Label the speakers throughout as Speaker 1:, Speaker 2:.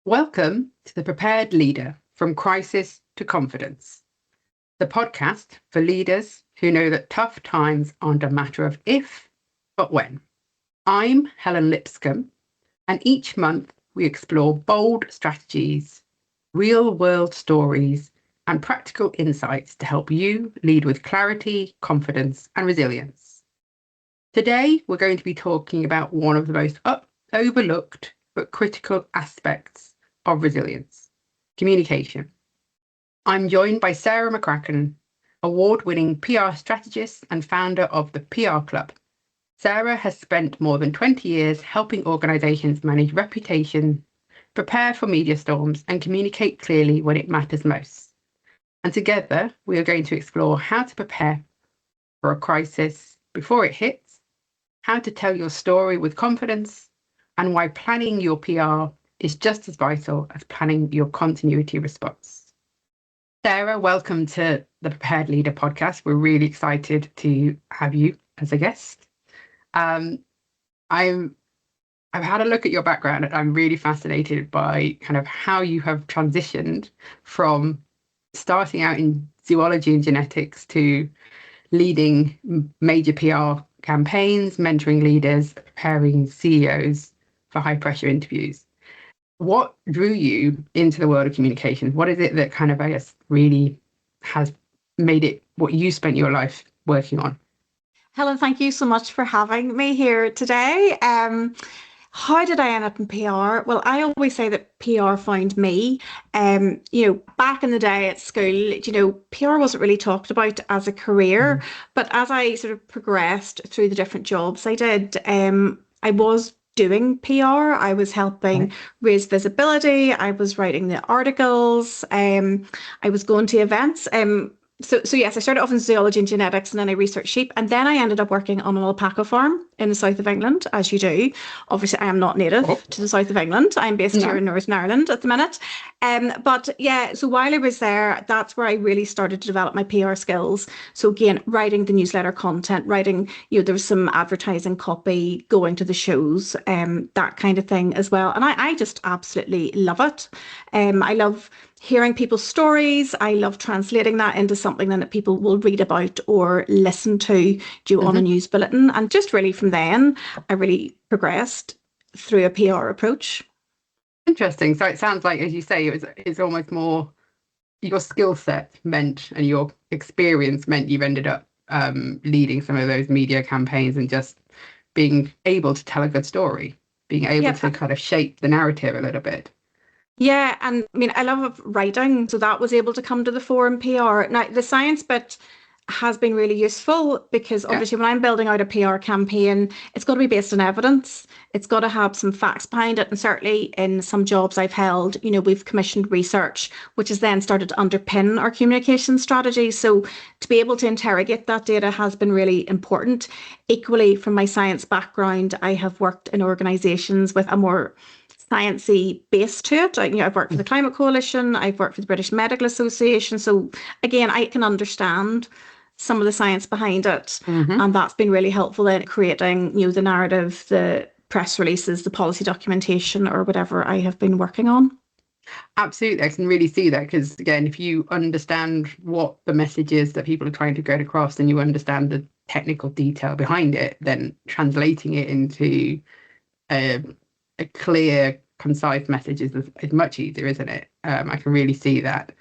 Speaker 1: Welcome to The Prepared Leader, From Crisis to Confidence, the podcast for leaders who know that tough times aren't a matter of if, but when. I'm Helen Lipscomb, and each month we explore bold strategies, real-world stories, and practical insights to help you lead with clarity, confidence, and resilience. Today, we're going to be talking about one of the most overlooked but critical aspects of resilience: communication. I'm joined by Sara McCracken, award-winning PR strategist and founder of the PR Club. Sara has spent more than 20 years helping organizations manage reputation, prepare for media storms, and communicate clearly when it matters most. And together, we are going to explore how to prepare for a crisis before it hits, how to tell your story with confidence, and why planning your PR is just as vital as planning your continuity response. Sara, welcome to the Prepared Leader podcast. We're really excited to have you as a guest. I've had a look at your background and I'm really fascinated by kind of how you have transitioned from starting out in zoology and genetics to leading major PR campaigns, mentoring leaders, preparing CEOs for high pressure interviews. What drew you into the world of communication? What is it that kind of, I guess, really has made it what you spent your life working on?
Speaker 2: Helen, thank you so much for having me here today. How did I end up in PR? Well, I always say that PR found me. Back in the day at school, PR wasn't really talked about as a career, but as I sort of progressed through the different jobs I did, I was doing PR. I was helping raise visibility. I was writing the articles. I was going to events. So yes, I started off in zoology and genetics, and then I researched sheep, and then I ended up working on an alpaca farm in the south of England, as you do. Obviously, I am not native to the south of England. I'm based here in Northern Ireland at the minute. But yeah, so while I was there, that's where I really started to develop my PR skills. So again, writing the newsletter content, writing, there was some advertising copy, going to the shows, that kind of thing as well. And I just absolutely love it. I love hearing people's stories. I love translating that into something that people will read about or listen to on a news bulletin. And just really from then, I really progressed through a PR approach.
Speaker 1: Interesting. So it sounds like, as you say, it's almost more your skill set meant and your experience meant you've ended up leading some of those media campaigns and just being able to tell a good story, being able to kind of shape the narrative a little bit.
Speaker 2: Yeah, and I mean, I love writing, so that was able to come to the fore in PR. Now, the science bit has been really useful because obviously when I'm building out a PR campaign, it's got to be based on evidence. It's got to have some facts behind it. And certainly in some jobs I've held, we've commissioned research, which has then started to underpin our communication strategy. So to be able to interrogate that data has been really important. Equally, from my science background, I have worked in organisations with a more sciencey base to it. I've worked for the Climate Coalition, I've worked for the British Medical Association. So again, I can understand some of the science behind it. And that's been really helpful in creating, the narrative, the press releases, the policy documentation, or whatever I have been working on.
Speaker 1: Absolutely. I can really see that because, again, if you understand what the message is that people are trying to get across and you understand the technical detail behind it, then translating it into a clear, concise message is much easier, isn't it? I can really see that.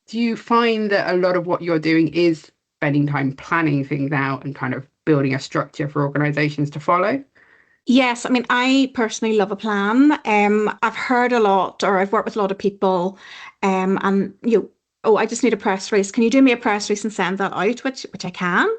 Speaker 1: Do you find that a lot of what you're doing is spending time planning things out and kind of building a structure for organizations to follow?
Speaker 2: Yes, I mean, I personally love a plan. I've heard a lot, or I've worked with a lot of people, and I just need a press release. Can you do me a press release and send that out? Which I can.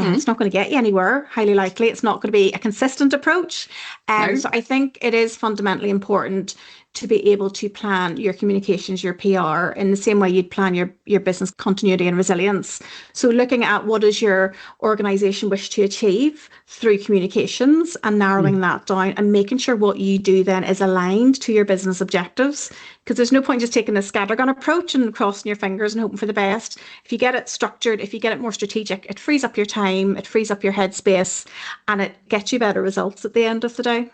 Speaker 2: It's not going to get you anywhere, highly likely. It's not going to be a consistent approach. So I think it is fundamentally important to be able to plan your communications, your PR, in the same way you'd plan your business continuity and resilience. So looking at what does your organisation wish to achieve through communications and narrowing that down and making sure what you do then is aligned to your business objectives. Because there's no point just taking a scattergun approach and crossing your fingers and hoping for the best. If you get it structured, if you get it more strategic, it frees up your time, it frees up your headspace, and it gets you better results at the end of the day.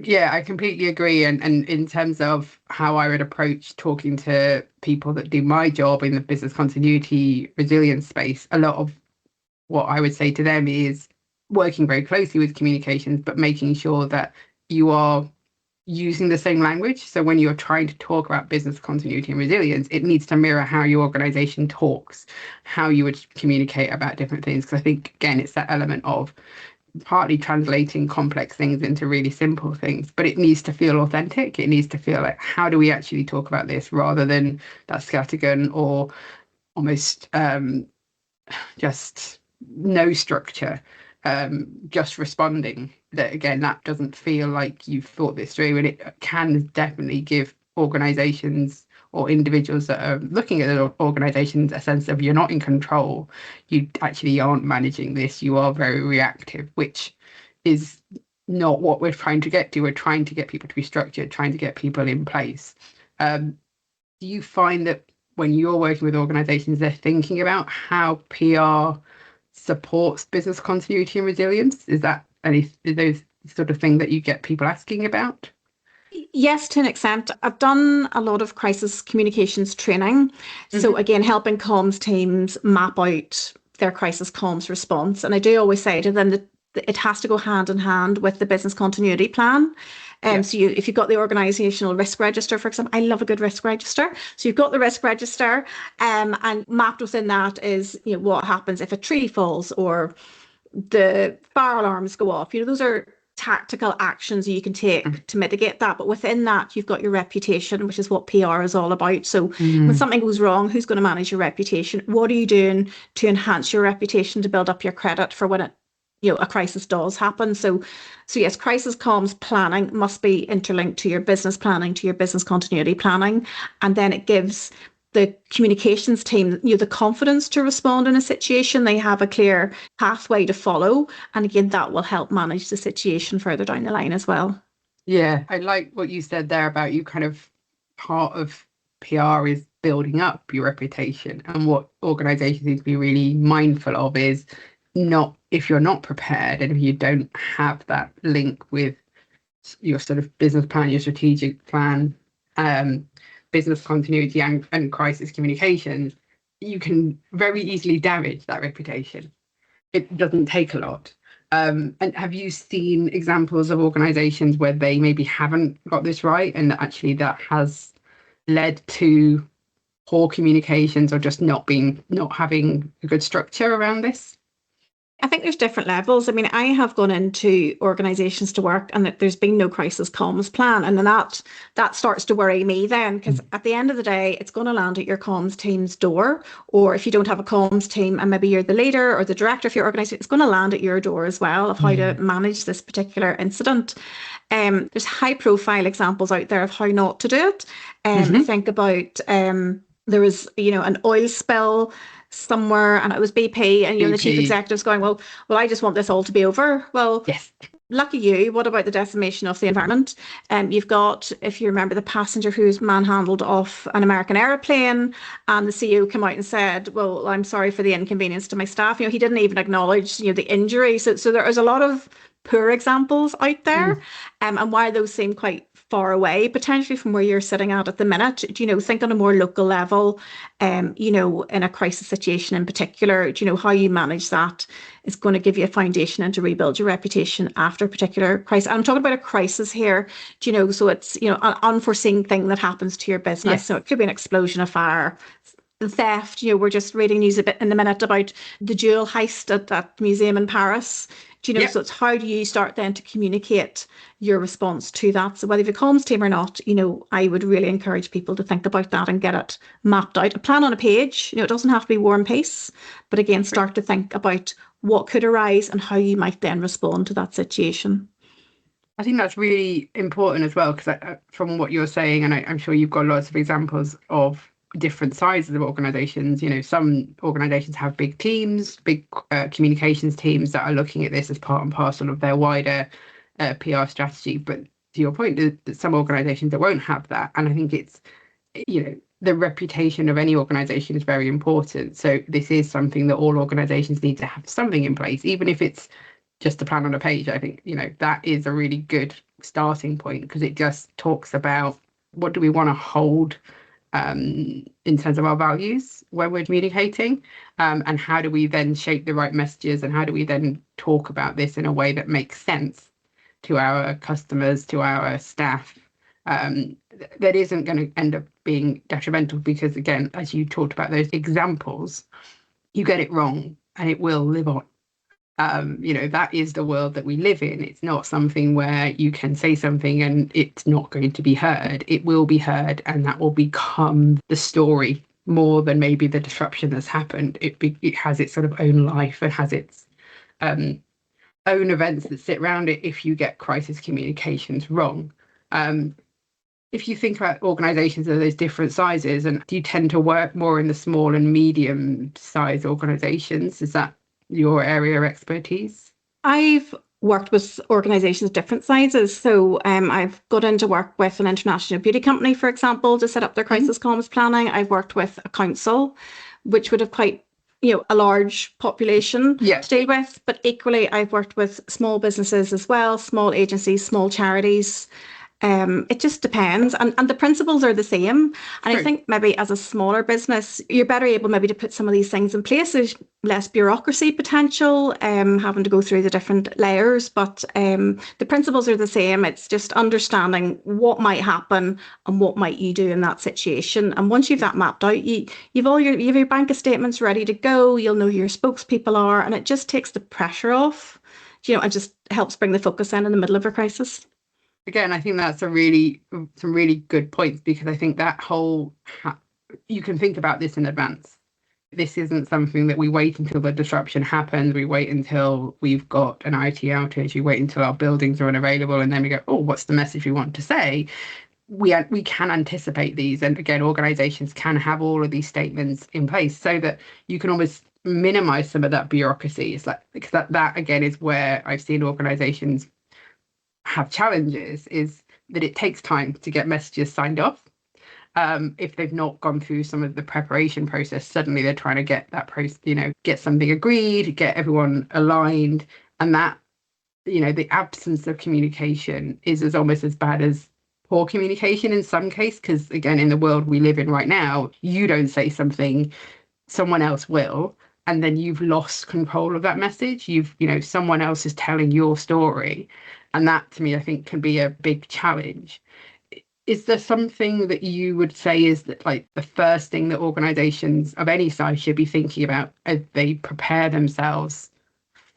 Speaker 1: Yeah, I completely agree. And in terms of how I would approach talking to people that do my job in the business continuity resilience space, a lot of what I would say to them is working very closely with communications, but making sure that you are using the same language. So when you're trying to talk about business continuity and resilience, it needs to mirror how your organization talks, how you would communicate about different things. Because I think, again, it's that element of partly translating complex things into really simple things, but it needs to feel authentic. It needs to feel like, how do we actually talk about this rather than that scattergun or almost just no structure, just responding. That again, that doesn't feel like you've thought this through, and it can definitely give organizations or individuals that are looking at the organizations a sense of you're not in control, you actually aren't managing this, you are very reactive, which is not what we're trying to get to. We're trying to get people to be structured, trying to get people in place. Do you find that when you're working with organizations, they're thinking about how PR supports business continuity and resilience? Is that any is those sort of thing that you get people asking about?
Speaker 2: Yes, to an extent. I've done a lot of crisis communications training. So
Speaker 1: Hmm.
Speaker 2: again, helping comms teams map out their crisis comms response. And I do always say to them that it has to go hand in hand with the business continuity plan.
Speaker 1: Yeah.
Speaker 2: So if you've got the organizational risk register, for example, I love a good risk register. So you've got the risk register, and mapped within that is, what happens if a tree falls or the fire alarms go off. Those are tactical actions you can take to mitigate that. But within that, you've got your reputation, which is what PR is all about. So when
Speaker 1: Mm.
Speaker 2: something goes wrong, who's going to manage your reputation? What are you doing to enhance your reputation to build up your credit for when a crisis does happen? So yes, crisis comms planning must be interlinked to your business planning, to your business continuity planning, and then it gives the communications team, the confidence to respond in a situation. They have a clear pathway to follow. And again, that will help manage the situation further down the line as well.
Speaker 1: Yeah, I like what you said there about you kind of part of PR is building up your reputation, and what organizations need to be really mindful of is not if you're not prepared and if you don't have that link with your sort of business plan, your strategic plan, um, business continuity and crisis communications, you can very easily damage that reputation. It doesn't take a lot. And have you seen examples of organizations where they maybe haven't got this right and actually that has led to poor communications or just not having a good structure around this?
Speaker 2: I think there's different levels. I mean, I have gone into organizations to work and that there's been no crisis comms plan. And then that starts to worry me then, because at the end of the day, it's going to land at your comms team's door. Or if you don't have a comms team and maybe you're the leader or the director of your organization, it's going to land at your door as well of how to
Speaker 1: Yeah.
Speaker 2: manage this particular incident. There's high profile examples out there of how not to do it.
Speaker 1: Hmm.
Speaker 2: Think about there was, an oil spill somewhere and it was BP, and the chief
Speaker 1: BP.
Speaker 2: executive's going, well, I just want this all to be over. Well,
Speaker 1: Yes.
Speaker 2: lucky you. What about the decimation of the environment? You've got, if you remember, the passenger who was manhandled off an American airplane, and the CEO came out and said, well, I'm sorry for the inconvenience to my staff. He didn't even acknowledge, the injury. So there is a lot of poor examples out there.
Speaker 1: Mm.
Speaker 2: And while those seem quite far away potentially from where you're sitting at the minute, think on a more local level, in a crisis situation in particular, how you manage that is going to give you a foundation and to rebuild your reputation after a particular crisis. I'm talking about a crisis here, so it's, an unforeseen thing that happens to your business. So
Speaker 1: Yes.
Speaker 2: it could be an explosion, a fire, the theft. We're just reading news a bit in a minute about the jewel heist at that museum in Paris. So
Speaker 1: Yep.
Speaker 2: it's how do you start then to communicate your response to that? So whether you've a comms team or not, I would really encourage people to think about that and get it mapped out. A plan on a page, it doesn't have to be war and peace, but again, start to think about what could arise and how you might then respond to that situation.
Speaker 1: I think that's really important as well, because from what you're saying, and I'm sure you've got lots of examples of different sizes of organizations. Some organizations have big teams, big communications teams that are looking at this as part and parcel of their wider PR strategy. But to your point, there's some organizations that won't have that. And I think it's, the reputation of any organization is very important. So this is something that all organizations need to have something in place, even if it's just a plan on a page. I think, that is a really good starting point, because it just talks about what do we want to hold in terms of our values when we're communicating, and how do we then shape the right messages, and how do we then talk about this in a way that makes sense to our customers, to our staff, that isn't going to end up being detrimental, because again, as you talked about those examples, you get it wrong and it will live on. That is the world that we live in. It's not something where you can say something and it's not going to be heard. It will be heard, and that will become the story more than maybe the disruption that's happened. It has its sort of own life and has its own events that sit around it if you get crisis communications wrong. If you think about organisations of those different sizes, and do you tend to work more in the small and medium size organisations? Is that your area of expertise?
Speaker 2: I've worked with organisations of different sizes. So I've got into work with an international beauty company, for example, to set up their crisis comms planning. I've worked with a council, which would have quite a large population to deal with. But equally, I've worked with small businesses as well, small agencies, small charities. It just depends, and the principles are the same. And I think maybe as a smaller business, you're better able maybe to put some of these things in place. There's less bureaucracy potential, having to go through the different layers, but the principles are the same. It's just understanding what might happen and what might you do in that situation. And once you've that mapped out, you've your bank of statements ready to go. You'll know who your spokespeople are, and it just takes the pressure off. It just helps bring the focus in the middle of a crisis.
Speaker 1: Again, I think that's some really good points, because I think that whole, you can think about this in advance. This isn't something that we wait until the disruption happens. We wait until we've got an IT outage. We wait until our buildings are unavailable, and then we go, oh, what's the message we want to say? We can anticipate these. And again, organizations can have all of these statements in place so that you can almost minimize some of that bureaucracy. It's like, because that again is where I've seen organizations have challenges, is that it takes time to get messages signed off. If they've not gone through some of the preparation process, suddenly they're trying to get that process, get something agreed, get everyone aligned, and that, the absence of communication is almost as bad as poor communication in some case, because again, in the world we live in right now, you don't say something, someone else will, and then you've lost control of that message. Someone else is telling your story. And that, to me, I think can be a big challenge. Is there something that you would say is that, like, the first thing that organisations of any size should be thinking about as they prepare themselves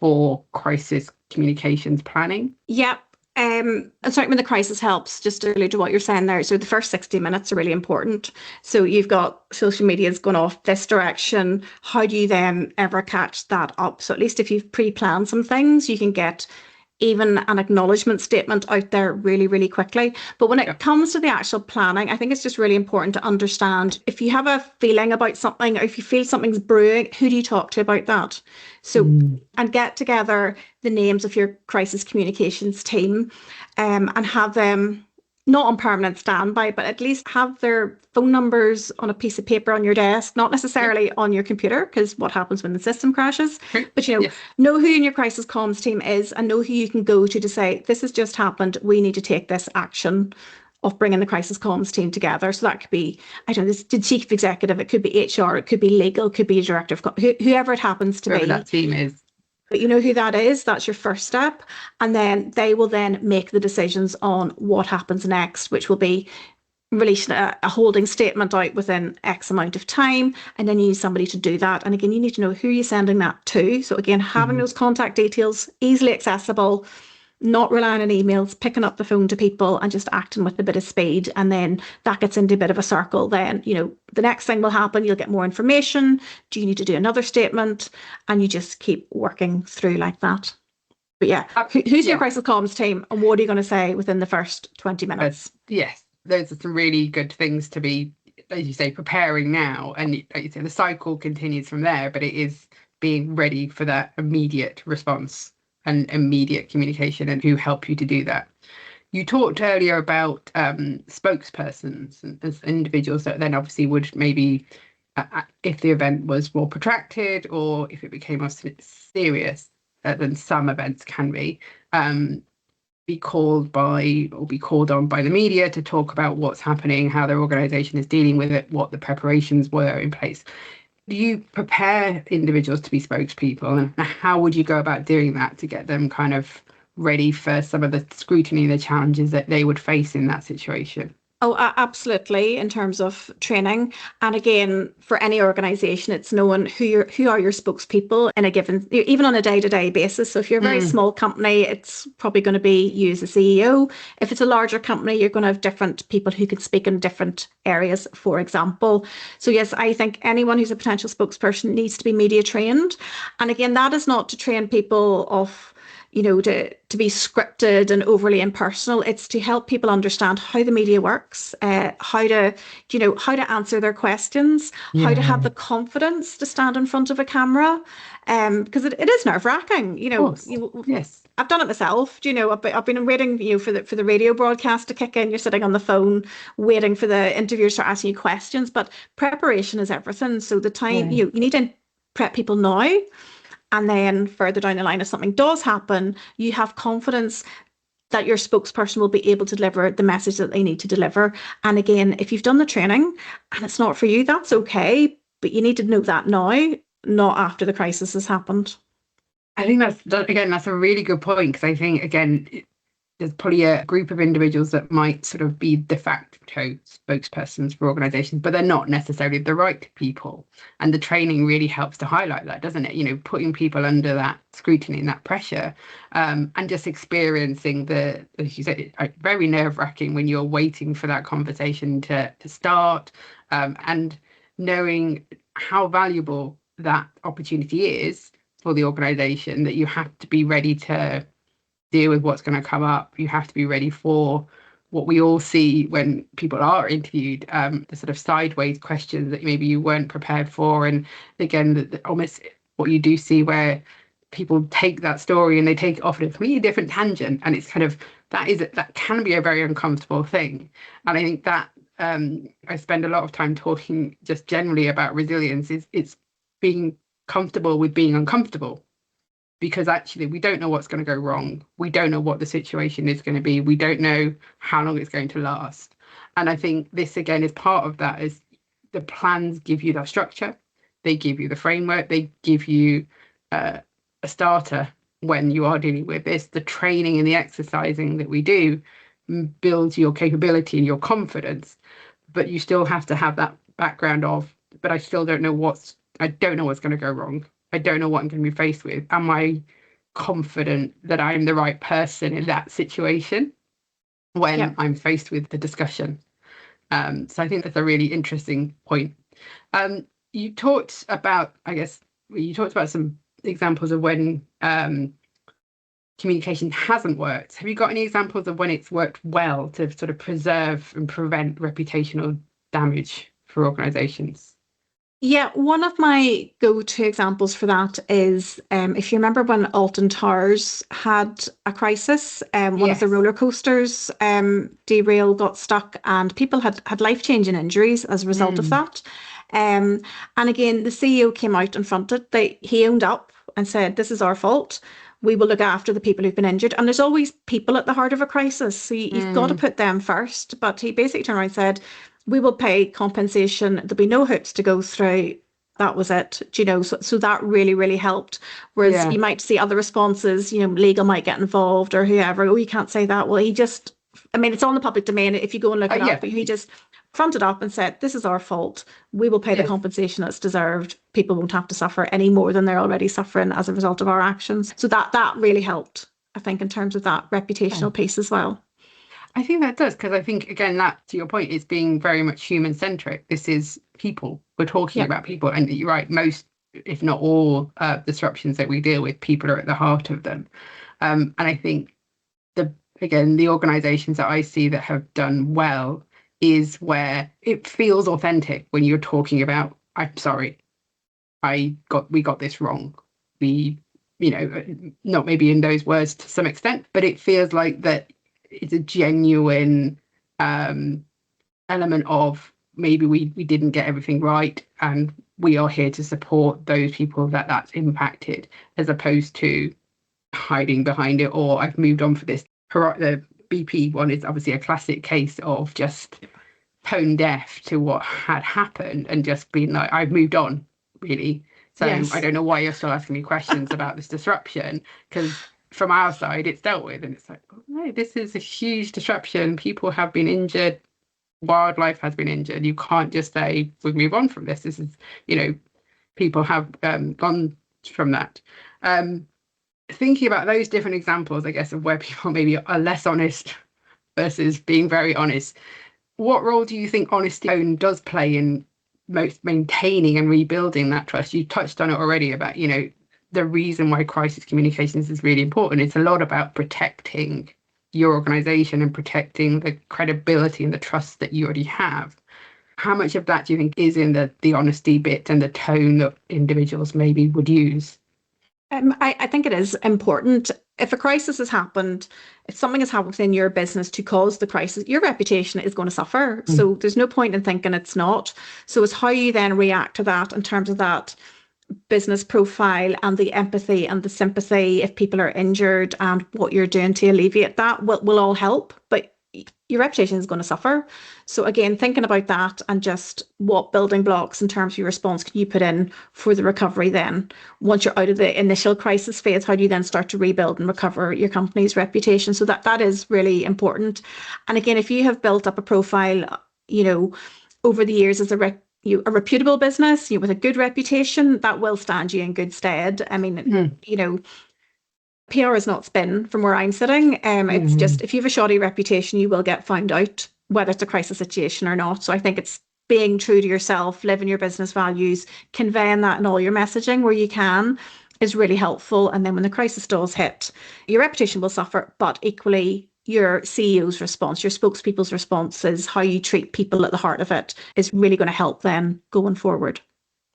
Speaker 1: for crisis communications planning?
Speaker 2: Yep. And certainly the crisis helps, just to allude to what you're saying there. So the first 60 minutes are really important. So you've got social media's going off this direction. How do you then ever catch that up? So at least if you've pre-planned some things, you can get even an acknowledgement statement out there really, really quickly. But when it comes to the actual planning, I think it's just really important to understand if you have a feeling about something, or if you feel something's brewing, who do you talk to about that? So, and get together the names of your crisis communications team, and have them not on permanent standby, but at least have their phone numbers on a piece of paper on your desk, not necessarily on your computer, because what happens when the system crashes, but know who in your crisis comms team is, and know who you can go to say, this has just happened, we need to take this action of bringing the crisis comms team together. So that could be, I don't know, the chief executive, it could be HR, it could be legal, it could be a director of whoever it happens to be.
Speaker 1: That team is.
Speaker 2: But you know who that is, that's your first step. And then they will then make the decisions on what happens next, which will be releasing a holding statement out within X amount of time. And then you need somebody to do that. And again, you need to know who you're sending that to. So again, having those contact details easily accessible, not relying on emails, picking up the phone to people and just acting with a bit of speed. And then that gets into a bit of a circle. Then, the next thing will happen, you'll get more information. Do you need to do another statement? And you just keep working through like that. But who's your crisis comms team, and what are you going to say within the first 20 minutes?
Speaker 1: Yes, those are some really good things to be, as you say, preparing now. And like you say, the cycle continues from there, but it is being ready for that immediate response and immediate communication, and who help you to do that. You talked earlier about spokespersons as individuals that then obviously would maybe, if the event was more protracted or if it became more serious, than some events can be called on by the media to talk about what's happening, how their organization is dealing with it, what the preparations were in place. Do you prepare individuals to be spokespeople, and how would you go about doing that to get them kind of ready for some of the scrutiny, the challenges that they would face in that situation?
Speaker 2: Oh, absolutely, in terms of training. And again, for any organization, it's knowing who are your spokespeople in a given, even on a day-to-day basis. So if you're a very small company, it's probably going to be you as a CEO. If it's a larger company, you're going to have different people who can speak in different areas, for example. So yes, I think anyone who's a potential spokesperson needs to be media trained. And again, that is not to train people off, to be scripted and overly impersonal. It's to help people understand how the media works, how to answer their questions, how to have the confidence to stand in front of a camera, because it is nerve-wracking.
Speaker 1: Yes.
Speaker 2: I've done it myself. I've been waiting, for the radio broadcast to kick in. You're sitting on the phone waiting for the interviewers to ask you questions, but preparation is everything. So the time you need to prep people now. And then further down the line, if something does happen, you have confidence that your spokesperson will be able to deliver the message that they need to deliver. And again, if you've done the training and it's not for you, that's okay. But you need to know that now, not after the crisis has happened.
Speaker 1: I think that's a really good point, because I think, again, there's probably a group of individuals that might sort of be de facto spokespersons for organizations, but they're not necessarily the right people. And the training really helps to highlight that, doesn't it? Putting people under that scrutiny and that pressure, and just experiencing as you said, very nerve-wracking when you're waiting for that conversation to start, and knowing how valuable that opportunity is for the organization, that you have to be ready to deal with what's going to come up. You have to be ready for what we all see when people are interviewed, the sort of sideways questions that maybe you weren't prepared for. And again, almost what you do see where people take that story and they take it off in a completely different tangent. And it's kind of, that can be a very uncomfortable thing. And I think that I spend a lot of time talking just generally about resilience. It's being comfortable with being uncomfortable. Because actually we don't know what's going to go wrong. We don't know what the situation is going to be. We don't know how long it's going to last. And I think this, again, is part of that. Is the plans give you that structure. They give you the framework. They give you a starter when you are dealing with this. The training and the exercising that we do builds your capability and your confidence. But you still have to have that background of, but I don't know what's going to go wrong. I don't know what I'm going to be faced with. Am I confident that I'm the right person in that situation when I'm faced with the discussion? So I think that's a really interesting point. You talked about some examples of when communication hasn't worked. Have you got any examples of when it's worked well to sort of preserve and prevent reputational damage for organizations?
Speaker 2: Yeah, one of my go-to examples for that is if you remember when Alton Towers had a crisis, one of the roller coasters derailed, got stuck, and people had life-changing injuries as a result of that. And again, the CEO came out and fronted. He owned up and said, "This is our fault. We will look after the people who've been injured." And there's always people at the heart of a crisis, so you've got to put them first. But he basically turned around and said, "We will pay compensation. There'll be no hoops to go through." That was it. So that really, really helped. Whereas you might see other responses, legal might get involved or whoever. "Oh, you can't say that." Well, it's on the public domain. If you go and look it up, but he just fronted up and said, "This is our fault. We will pay the compensation that's deserved. People won't have to suffer any more than they're already suffering as a result of our actions." So that really helped, I think, in terms of that reputational piece as well.
Speaker 1: I think that does, because I think, again, that, to your point, is being very much human-centric. This is people. We're talking about people. And you're right, most, if not all, disruptions that we deal with, people are at the heart of them. And I think, the organisations that I see that have done well is where it feels authentic when you're talking about, "I'm sorry, we got this wrong." Not maybe in those words to some extent, but it feels like that it's a genuine element of, maybe we didn't get everything right, and we are here to support those people that's impacted, as opposed to hiding behind it, or I've moved on for this. The BP one is obviously a classic case of just tone deaf to what had happened and just being like, I've moved on, really. So I
Speaker 2: Yes.
Speaker 1: don't know why you're still asking me questions about this disruption, because from our side it's dealt with, and it's like, oh, no, this is a huge disruption. People have been injured, wildlife has been injured. You can't just say we move on from this. This is, people have gone from that. Thinking about those different examples, I guess, of where people maybe are less honest versus being very honest, what role do you think honesty own does play in most maintaining and rebuilding that trust? You touched on it already about, the reason why crisis communications is really important. It's a lot about protecting your organization and protecting the credibility and the trust that you already have. How much of that do you think is in the honesty bit and the tone that individuals maybe would use?
Speaker 2: I think it is important. If a crisis has happened, if something has happened within your business to cause the crisis, your reputation is going to suffer. So there's no point in thinking it's not. So it's how you then react to that in terms of that business profile and the empathy and the sympathy if people are injured, and what you're doing to alleviate that will all help. But your reputation is going to suffer. So again, thinking about that and just what building blocks in terms of your response can you put in for the recovery then? Once you're out of the initial crisis phase, how do you then start to rebuild and recover your company's reputation? So that is really important. And again, if you have built up a profile, over the years as a reputable business, with a good reputation, that will stand you in good stead. I mean, PR is not spin from where I'm sitting. It's just, if you have a shoddy reputation, you will get found out, whether it's a crisis situation or not. So I think it's being true to yourself, living your business values, conveying that in all your messaging where you can is really helpful. And then when the crisis does hit, your reputation will suffer, but equally your CEO's response, your spokespeople's response, is how you treat people at the heart of it, is really going to help them going forward.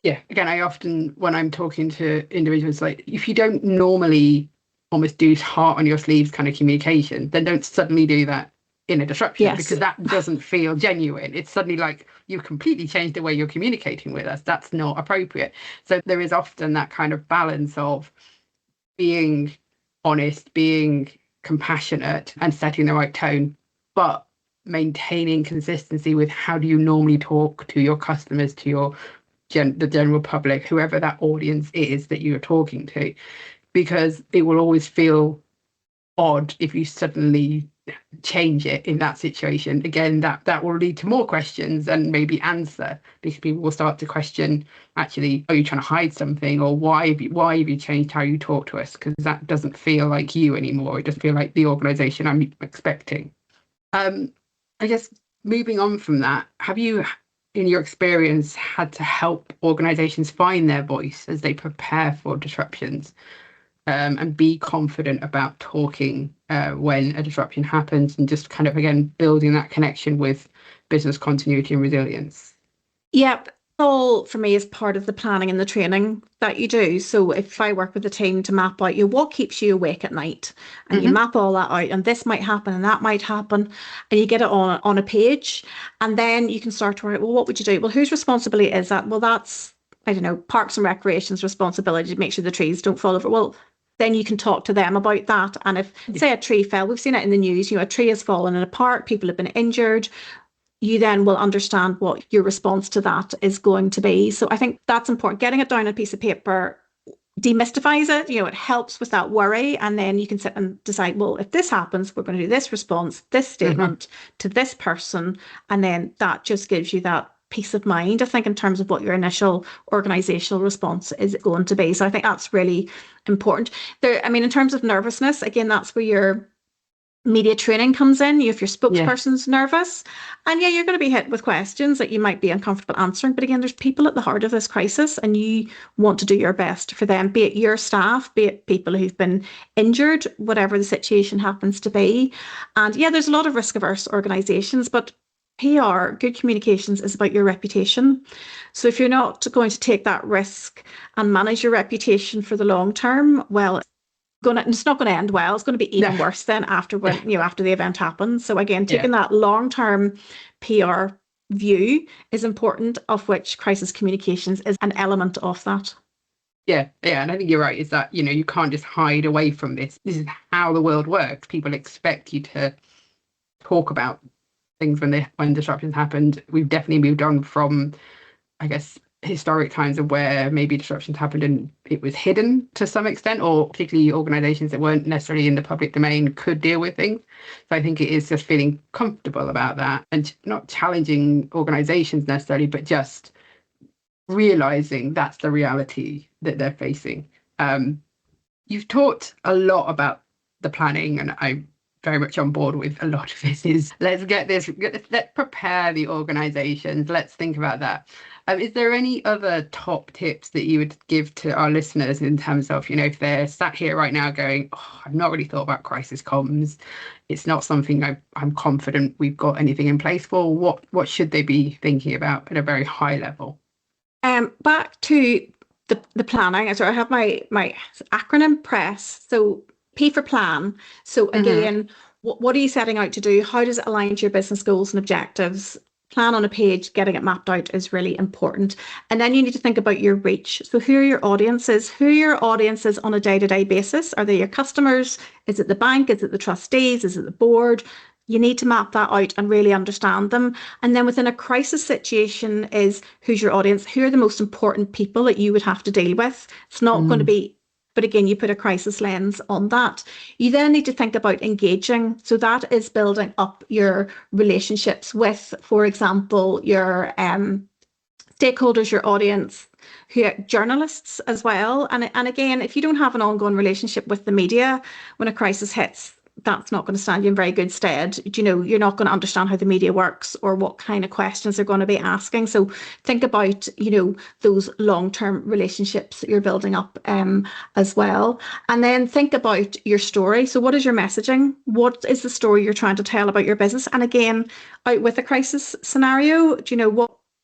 Speaker 1: Yeah. Again, I often, when I'm talking to individuals, like, if you don't normally almost do heart on your sleeves kind of communication, then don't suddenly do that in a disruption, because that doesn't feel genuine. It's suddenly like you've completely changed the way you're communicating with us. That's not appropriate. So there is often that kind of balance of being honest, being compassionate, and setting the right tone, but maintaining consistency with how do you normally talk to your customers, to your the general public, whoever that audience is that you're talking to, because it will always feel odd if you suddenly change it in that situation. Again, that will lead to more questions and maybe answer, because people will start to question, actually, are you trying to hide something, or why have you changed how you talk to us? Because that doesn't feel like you anymore. It does feel like the organization I'm expecting. I guess moving on from that, have you, in your experience, had to help organizations find their voice as they prepare for disruptions? And be confident about talking when a disruption happens, and just kind of, again, building that connection with business continuity and resilience?
Speaker 2: Yep. All for me is part of the planning and the training that you do. So if I work with a team to map out what keeps you awake at night, and you map all that out, and this might happen and that might happen, and you get it on a page, and then you can start to write, well, what would you do? Well, whose responsibility is that? Well, that's, I don't know, Parks and Recreation's responsibility to make sure the trees don't fall over. Well, then you can talk to them about that. And if, say, a tree fell, we've seen it in the news, a tree has fallen in a park, people have been injured, you then will understand what your response to that is going to be. So I think that's important. Getting it down on a piece of paper demystifies it, it helps with that worry. And then you can sit and decide, well, if this happens, we're going to do this response, this statement to this person. And then that just gives you that peace of mind, I think, in terms of what your initial organizational response is going to be. So I think that's really important. In terms of nervousness, again, that's where your media training comes in. If your spokesperson's nervous, and you're going to be hit with questions that you might be uncomfortable answering, but again, there's people at the heart of this crisis, and you want to do your best for them, be it your staff, be it people who've been injured, whatever the situation happens to be. And there's a lot of risk averse organizations, but PR, good communications, is about your reputation. So if you're not going to take that risk and manage your reputation for the long term, well, it's not going to end well. It's going to be even worse then after the event happens. So again, taking that long-term PR view is important, of which crisis communications is an element of that.
Speaker 1: Yeah, yeah, and I think you're right, is that, you can't just hide away from this. This is how the world works. People expect you to talk about things when disruptions happened. We've definitely moved on from, I guess, historic times of where maybe disruptions happened and it was hidden to some extent, or particularly organizations that weren't necessarily in the public domain could deal with things. So I think it is just feeling comfortable about that and not challenging organizations necessarily, but just realizing that's the reality that they're facing. You've talked a lot about the planning, and I'm very much on board with a lot of this. Is let's prepare the organizations. Let's think about that. Is there any other top tips that you would give to our listeners in terms of, if they're sat here right now going, oh, I've not really thought about crisis comms. It's not something I'm confident we've got anything in place for. What should they be thinking about at a very high level?
Speaker 2: Back to the planning. So I have my acronym PRESS. So P for plan. So again, what are you setting out to do? How does it align to your business goals and objectives? Plan on a page, getting it mapped out is really important. And then you need to think about your reach. So who are your audiences? Who are your audiences on a day-to-day basis? Are they your customers? Is it the bank? Is it the trustees? Is it the board? You need to map that out and really understand them. And then within a crisis situation is who's your audience? Who are the most important people that you would have to deal with? It's not going to be, but again, you put a crisis lens on that. You then need to think about engaging. So that is building up your relationships with, for example, your stakeholders, your audience, who are journalists as well. And again, if you don't have an ongoing relationship with the media, when a crisis hits, that's not going to stand you in very good stead. You're not going to understand how the media works or what kind of questions they're going to be asking. So think about, those long-term relationships that you're building up as well. And then think about your story. So what is your messaging? What is the story you're trying to tell about your business? And again, out with a crisis scenario,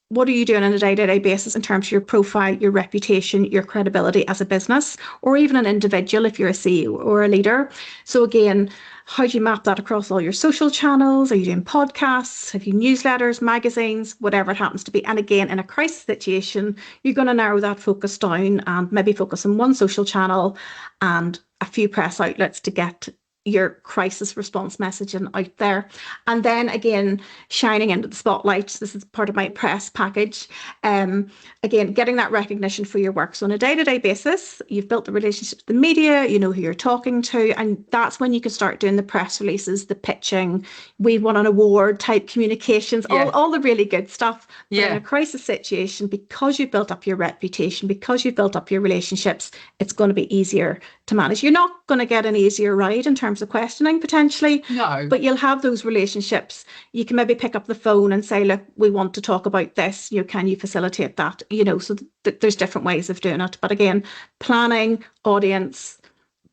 Speaker 2: what are you doing on a day-to-day basis in terms of your profile, your reputation, your credibility as a business, or even an individual if you're a CEO or a leader? So again, how do you map that across all your social channels? Are you doing podcasts? Have you newsletters, magazines, whatever it happens to be? And again, in a crisis situation, you're going to narrow that focus down and maybe focus on one social channel and a few press outlets to get your crisis response messaging out there. And then again, shining into the spotlight. This is part of my press package. Again, getting that recognition for your work. So on a day-to-day basis, you've built the relationship with the media, you know who you're talking to, and that's when you can start doing the press releases, the pitching, we won an award type communications, all the really good stuff. But in a crisis situation, because you've built up your reputation, because you've built up your relationships, it's going to be easier to manage. You're not going to get an easier ride in terms of questioning potentially,
Speaker 1: no,
Speaker 2: but you'll have those relationships. You can maybe pick up the phone and say, look, we want to talk about this, can you facilitate that? So there's different ways of doing it. But again, planning, audience,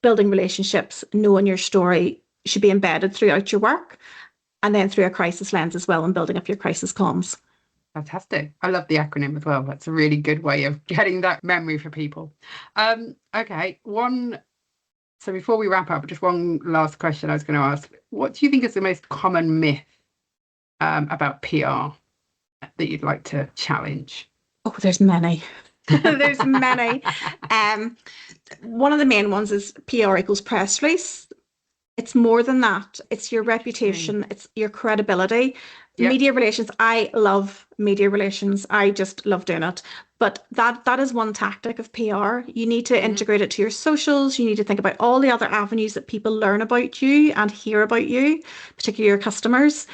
Speaker 2: building relationships, knowing your story should be embedded throughout your work, and then through a crisis lens as well, and building up your crisis comms.
Speaker 1: Fantastic. I love the acronym as well. That's a really good way of getting that memory for people. Okay, so before we wrap up, just one last question I was going to ask. What do you think is the most common myth about PR that you'd like to challenge?
Speaker 2: Oh, there's many. There's many. One of the main ones is PR equals press release. It's more than that. It's your reputation. It's your credibility. Yep. Media relations. I love media relations. I just love doing it. But that is one tactic of PR. You need to integrate it to your socials. You need to think about all the other avenues that people learn about you and hear about you, particularly your customers.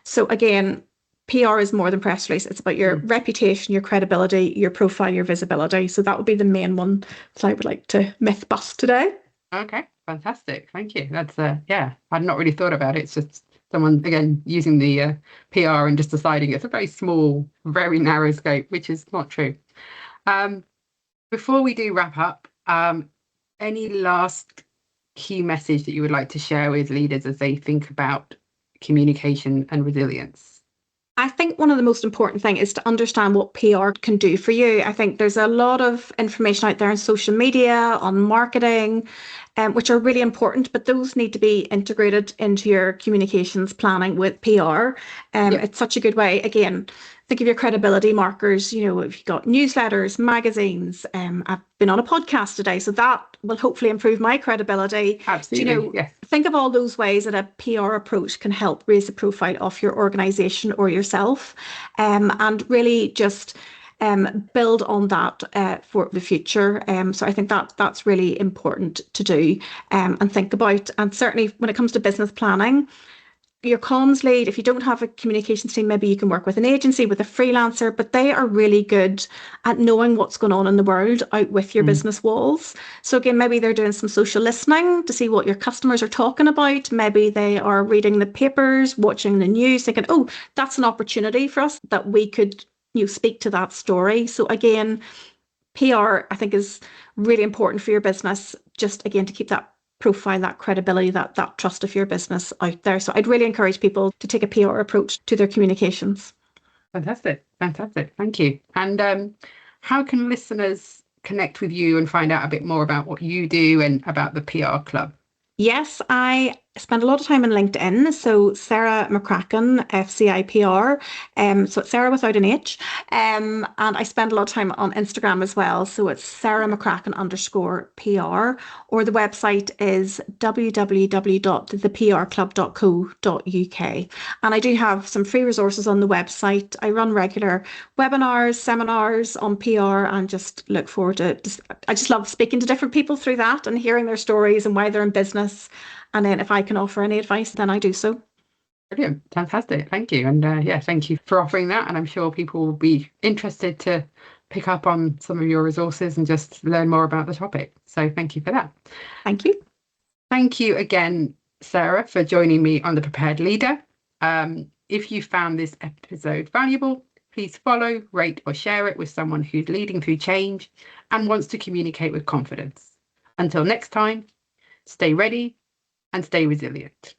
Speaker 2: So again, PR is more than press release. It's about your reputation, your credibility, your profile, your visibility. So that would be the main one that I would like to myth bust today.
Speaker 1: Okay, fantastic. Thank you. That's I'd not really thought about it. It's just someone, again, using the PR and just deciding it's a very small, very narrow scope, which is not true. Before we do wrap up, any last key message that you would like to share with leaders as they think about communication and resilience?
Speaker 2: I think one of the most important things is to understand what PR can do for you. I think there's a lot of information out there on social media, on marketing, which are really important, but those need to be integrated into your communications planning with PR. It's such a good way, again, think of your credibility markers. You know, if you've got newsletters, magazines, I've been on a podcast today, so that will hopefully improve my credibility.
Speaker 1: Absolutely.
Speaker 2: You know, think of all those ways that a PR approach can help raise the profile of your organization or yourself, and really just build on that for the future. So I think that's really important to do, and think about. And certainly when it comes to business planning, your comms lead, if you don't have a communications team, maybe you can work with an agency, with a freelancer, but they are really good at knowing what's going on in the world out with your business walls. So again, maybe they're doing some social listening to see what your customers are talking about. Maybe they are reading the papers, watching the news, thinking, oh, that's an opportunity for us that we could, you know, speak to that story. So again, PR, I think, is really important for your business, just again to keep that profile, that credibility, that trust of your business out there. So I'd really encourage people to take a PR approach to their communications.
Speaker 1: Fantastic. Thank you. And how can listeners connect with you and find out a bit more about what you do and about the PR Club?
Speaker 2: Yes, I spend a lot of time on LinkedIn. So Sara McCracken, FCIPR. So it's Sarah without an H. And I spend a lot of time on Instagram as well. So it's Sara McCracken _PR. Or the website is www.theprclub.co.uk. And I do have some free resources on the website. I run regular webinars, seminars on PR, and just look forward to I just love speaking to different people through that and hearing their stories and why they're in business. And then if I can offer any advice, then I do so.
Speaker 1: Brilliant. Fantastic. Thank you. And thank you for offering that. And I'm sure people will be interested to pick up on some of your resources and just learn more about the topic. So thank you for that.
Speaker 2: Thank you.
Speaker 1: Thank you again, Sarah, for joining me on The Prepared Leader. If you found this episode valuable, please follow, rate or share it with someone who's leading through change and wants to communicate with confidence. Until next time, stay ready and stay resilient.